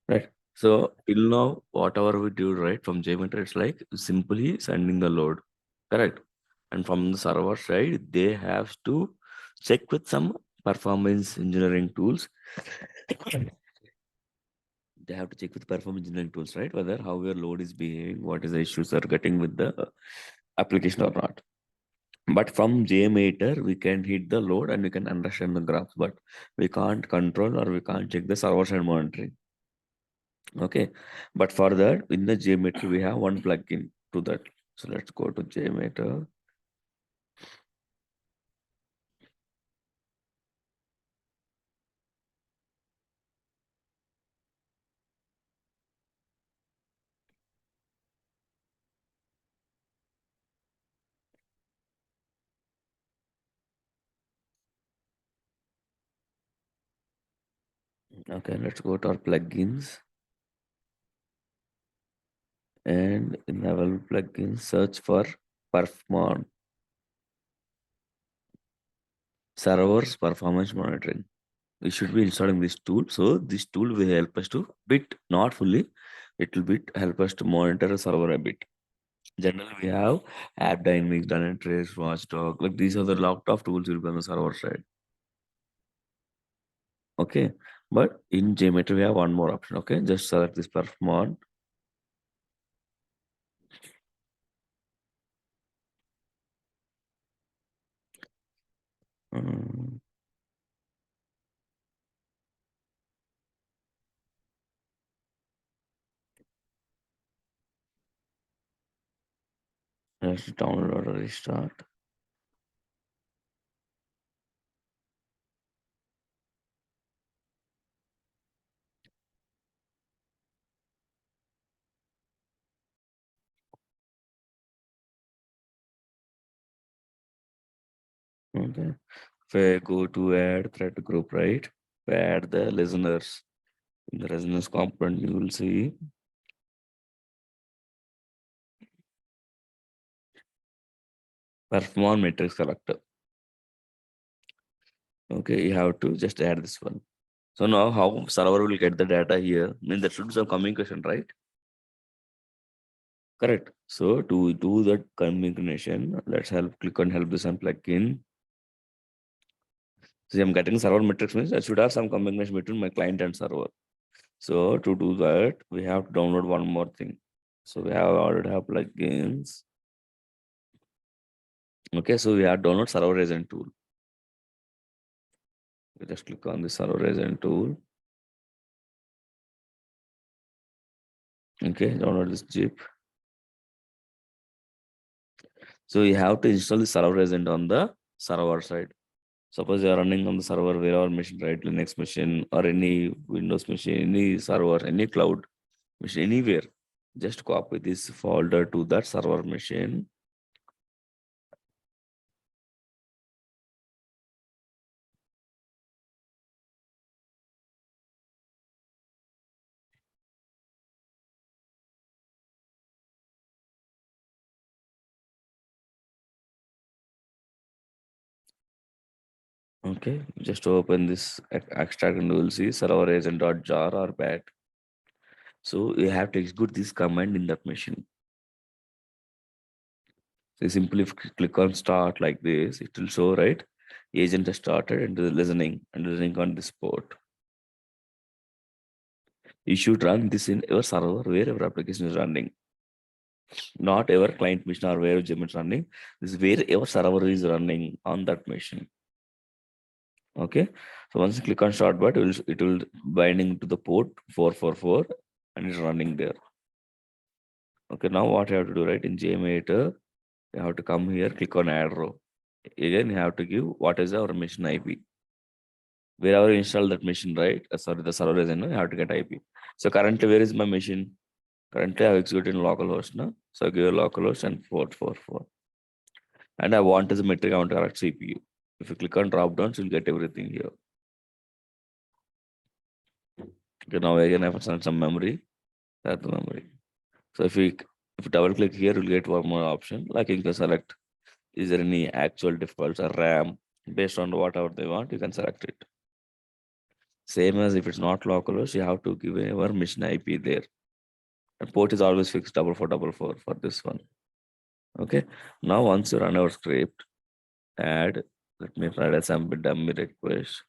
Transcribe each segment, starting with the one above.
right? So till now, whatever we do, right, from JMeter, it's like simply sending the load, correct? And from the server side, they have to check with some performance engineering tools. They have to check with performance engineering tools, right? Whether how your load is behaving, what is the issues are getting with the application or not. But from JMeter, we can hit the load and we can understand the graphs, but we can't control or we can't check the server side monitoring. Okay. But for that, in the JMeter, we have one plugin to that. So let's go to JMeter. Okay, let's go to our plugins. And in our plugins, search for perfmon, servers performance monitoring. We should be installing this tool. So this tool will help us to bit, not fully, it will bit help us to monitor the server a bit. Generally, we have app dynamics, dynatrace, watchdog. Like these are the lot of tools will be on the server side. Okay. But in JMeter, we have one more option. Okay. Just select this perfmon. Um, let's download or restart. Okay. If I go to add thread group, right? If I add the listeners in the listeners component, you will see perfmon matrix collector. Okay. You have to just add this one. So now how server will get the data here? I mean, there should be some communication, right? Correct. So to do that communication, let's click on help this and plugin. See, I'm getting server metrics means I should have some communication between my client and server. So to do that, we have to download one more thing. So we have already have plugins. Okay, so we have download server agent tool. We just click on the server agent tool. Okay, download this zip. So you have to install the server agent on the server side. Suppose you are running on the server wherever machine, right? Linux machine or any Windows machine, any server, any cloud machine, anywhere. Just copy this folder to that server machine. Okay, just open this extract and you will see server agent.jar or bat. So you have to execute this command in that machine. So you simply click on start like this, it will show, right? Agent has started and listening on this port. You should run this in your server where your application is running, not your client machine or where Gem is running. This is where your server is running on that machine. Okay. So once you click on start button, it will binding to the port 444 and it's running there. Okay. Now what you have to do, right? In JMeter, you have to come here, click on add row. Again, you have to give what is our machine IP. Wherever you install that machine, right? Sorry, the server is in, you have to get IP. So currently, where is my machine? Currently, I have executed in localhost now. So I give a localhost and 444. And I want as a metric, I want to correct CPU. If you click on drop downs, you'll get everything here. Okay, now again, I have some memory. That's the memory. So if you double click here, you'll get one more option. Like you can select, is there any actual defaults or RAM based on whatever they want, you can select it. Same as if it's not localhost, you have to give a permission IP there. And port is always fixed 4444 for this one. Okay. Now once you run our script, add, let me write a some dummy request.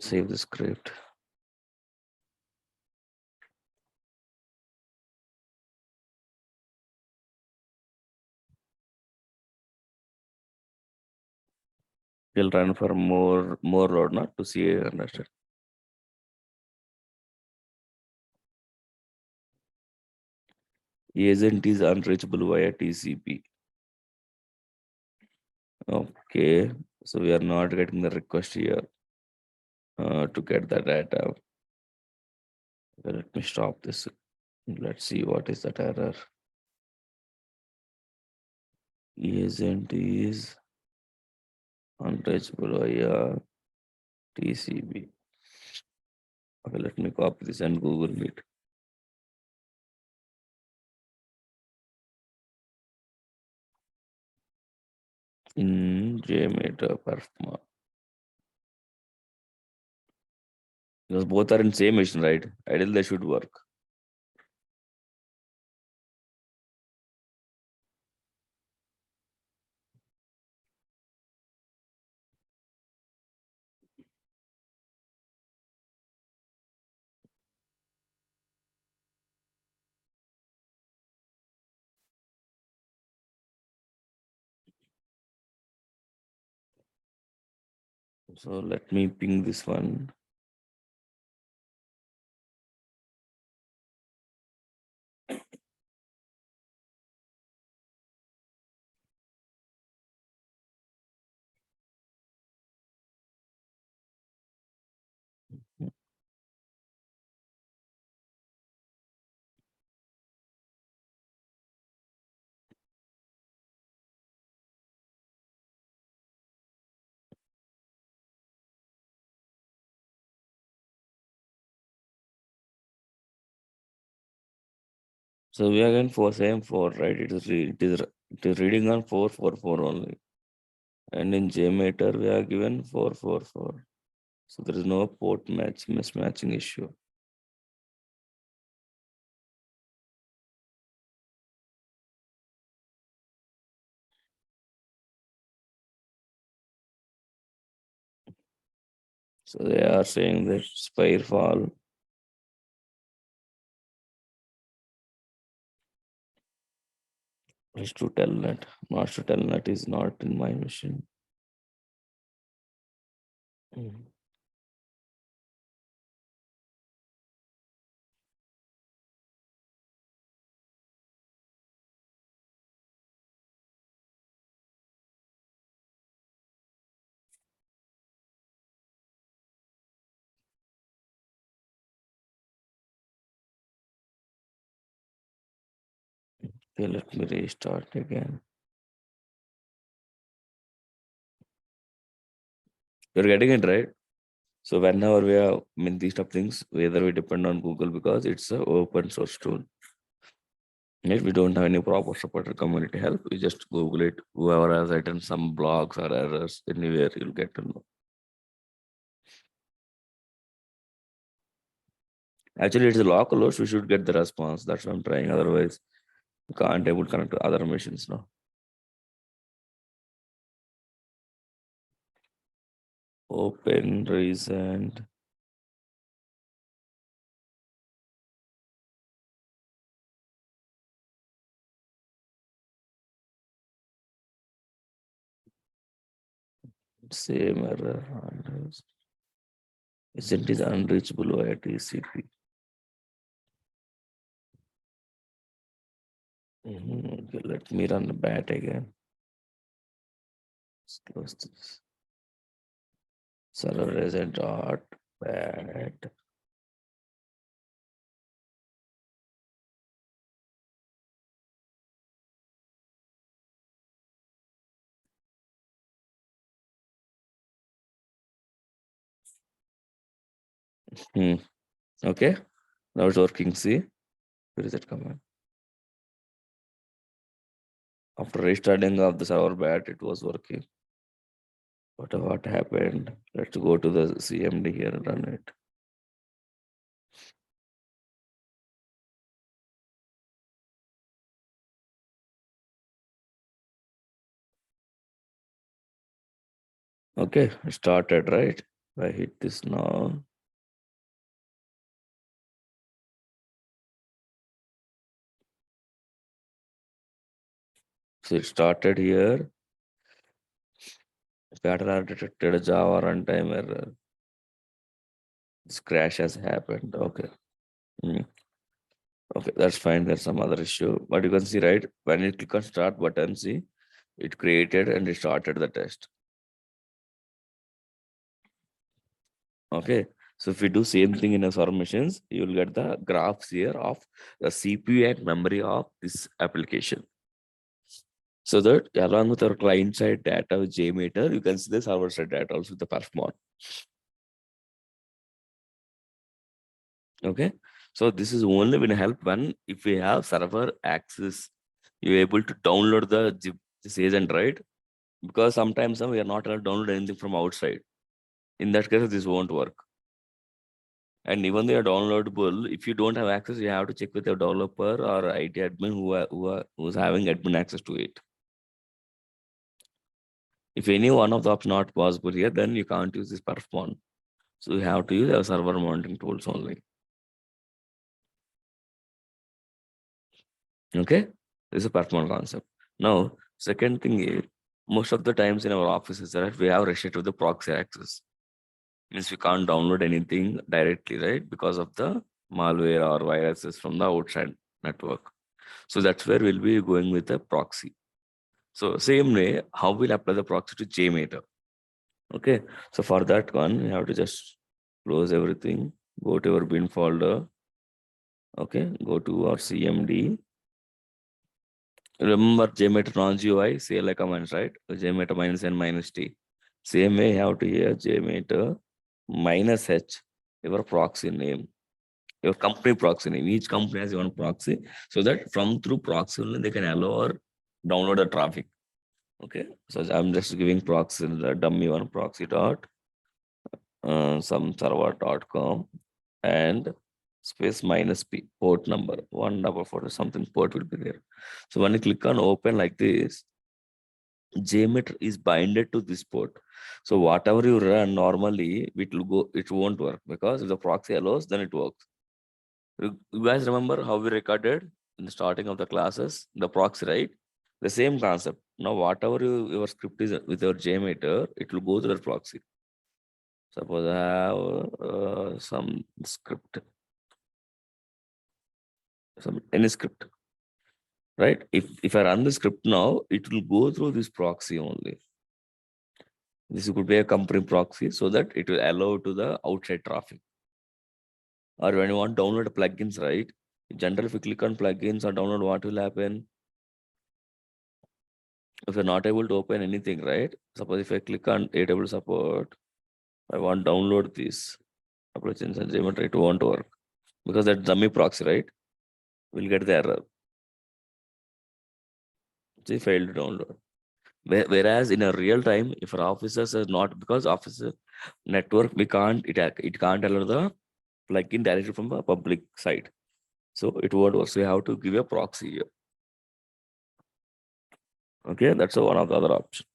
Save the script. We'll run for more load, not to see understand. Agent is unreachable via TCP. Okay, so we are not getting the request here to get the data. Let me stop this. Let's see what is that error. Agent is unreachable via TCP. Okay, let me copy this and Google Meet. In JMeter perfmon. Because both are in same machine, right? Ideally, they should work. So let me ping this one. So we are going for same 4, right? It is reading on 444 only. And in JMeter, we are given 444. So there is no port mismatching issue. So they are saying that Firefall is to telnet. Master telnet is not in my machine. Mm. Okay, let me restart again. You're getting it right. So whenever we are, I mean, these type of things, whether we depend on Google because it's an open source tool. If we don't have any proper support or community help, we just Google it. Whoever has written some blogs or errors anywhere, you'll get to know. Actually, it's a local host. We should get the response. That's what I'm trying. Otherwise, we can't able to connect to other machines now. Open recent. Same error. Isn't it unreachable via TCP? Okay, let me run the bat again. Let's close this. Server isn't dot bat. Okay, now it's working. See, where is that command? After restarting of the server bat, it was working. What happened? Let's go to the CMD here and run it. Okay, it started, right? If I hit this now. So it started here. Pattern are detected a Java runtime error. This crash has happened. Okay. Hmm. Okay, that's fine. There's some other issue. But you can see, right? When you click on start button, see, it created and it started the test. Okay. So if we do same thing in a server machines, you will get the graphs here of the CPU and memory of this application. So that along with our client side data with JMeter, you can see the server side data also with the perfmon. Okay. So this is only will help when if we have server access, you're able to download the zip this agent, right? Because sometimes we are not allowed to download anything from outside. In that case, this won't work. And even though you're downloadable, if you don't have access, you have to check with your developer or IT admin who's having admin access to it. If any one of the options not possible here, then you can't use this perfmon. So you have to use our server monitoring tools only. Okay, this is a perfmon concept. Now, second thing is most of the times in our offices, right, we have restricted with the proxy access. Means we can't download anything directly, right? Because of the malware or viruses from the outside network. So that's where we'll be going with the proxy. So same way, how we'll apply the proxy to JMeter. Okay. So for that one, you have to just close everything, go to your bin folder. Okay. Go to our CMD. Remember JMeter non-GUI, CLI commands, right? JMeter minus N minus T. Same way, you have to hear JMeter minus H, your proxy name, your company proxy name. Each company has your own proxy, so that from through proxy only they can allow or download the traffic. Okay, so I'm just giving proxy the dummy one proxy dot some server.com and space minus p port number 144 something port will be there. So when you click on open like this, JMeter is binded to this port. So whatever you run normally, it will go, it won't work because if the proxy allows, then it works. You guys remember how we recorded in the starting of the classes, the proxy, right? The same concept. Now, whatever your script is with your JMeter, it will go to the proxy. Suppose I have some script, some any script, right? If I run the script now, it will go through this proxy only. This could be a company proxy so that it will allow to the outside traffic. Or when you want to download plugins, right? Generally, if you click on plugins or download, what will happen? If you're not able to open anything, right? Suppose if I click on AWS support, I want to download this applications and Geometry, it won't work because that dummy proxy, right? Will get the error. See, failed to download. Whereas in a real time, if our officers are not because officer network, we can't it can't allow the plugin directly from the public site. So it won't work. So you have to give a proxy here. Okay, that's one of the other options.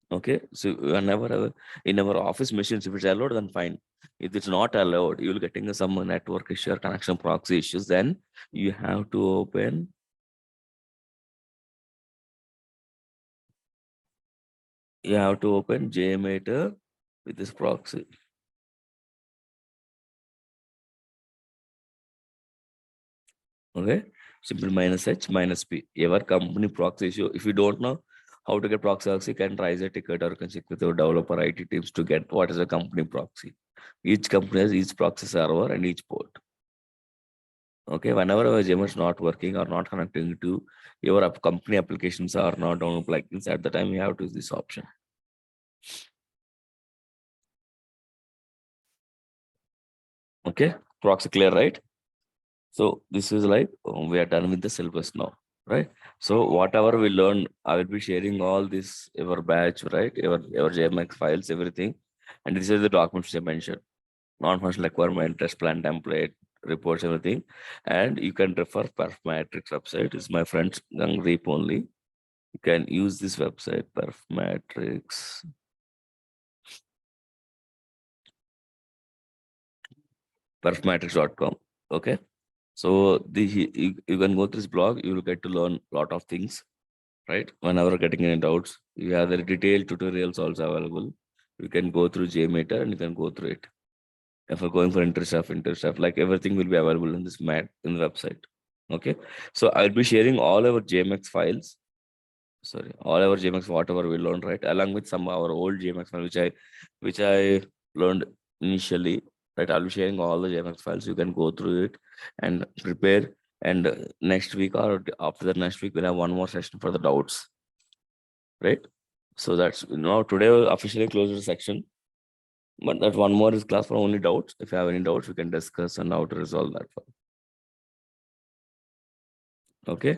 Okay, so whenever in our office machines, if it's allowed, then fine. If it's not allowed, you'll getting some network issue or connection proxy issues. Then you have to open. You have to open JMeter with this proxy. Okay, simple minus H minus P. Your company proxy issue. If you don't know how to get proxy, you can raise a ticket or you can check with your developer IT teams to get what is a company proxy. Each company has each proxy server and each port. Okay, whenever our gem is not working or not connecting to your company applications or not download plugins, at the time you have to use this option. Okay, proxy clear, right? So this is like we are done with the syllabus now, right? So whatever we learn, I will be sharing all this our batch, right? Our JMX files, everything, and this is the documents I mentioned: non-functional requirement, test plan template, reports, everything, and you can refer Perfmatrix website. It's my friend's repo only. You can use this website, Perfmatrix. Perfmatrix.com. Okay. So you can go to this blog, you will get to learn a lot of things, right? Whenever getting any doubts, you have the detailed tutorials also available. You can go through JMeter and you can go through it. If you're going for interest, like everything will be available in this mat in the website. Okay. So I'll be sharing all our JMX files. Sorry, all our JMX, whatever we learned, right? Along with some of our old JMX files, which I learned initially, right? I'll be sharing all the JMX files. You can go through it and prepare. And next week or after the next week, we'll have one more session for the doubts, right? So that's now today we'll officially close the section, but that one more is class for only doubts. If you have any doubts, we can discuss and how to resolve that. Okay.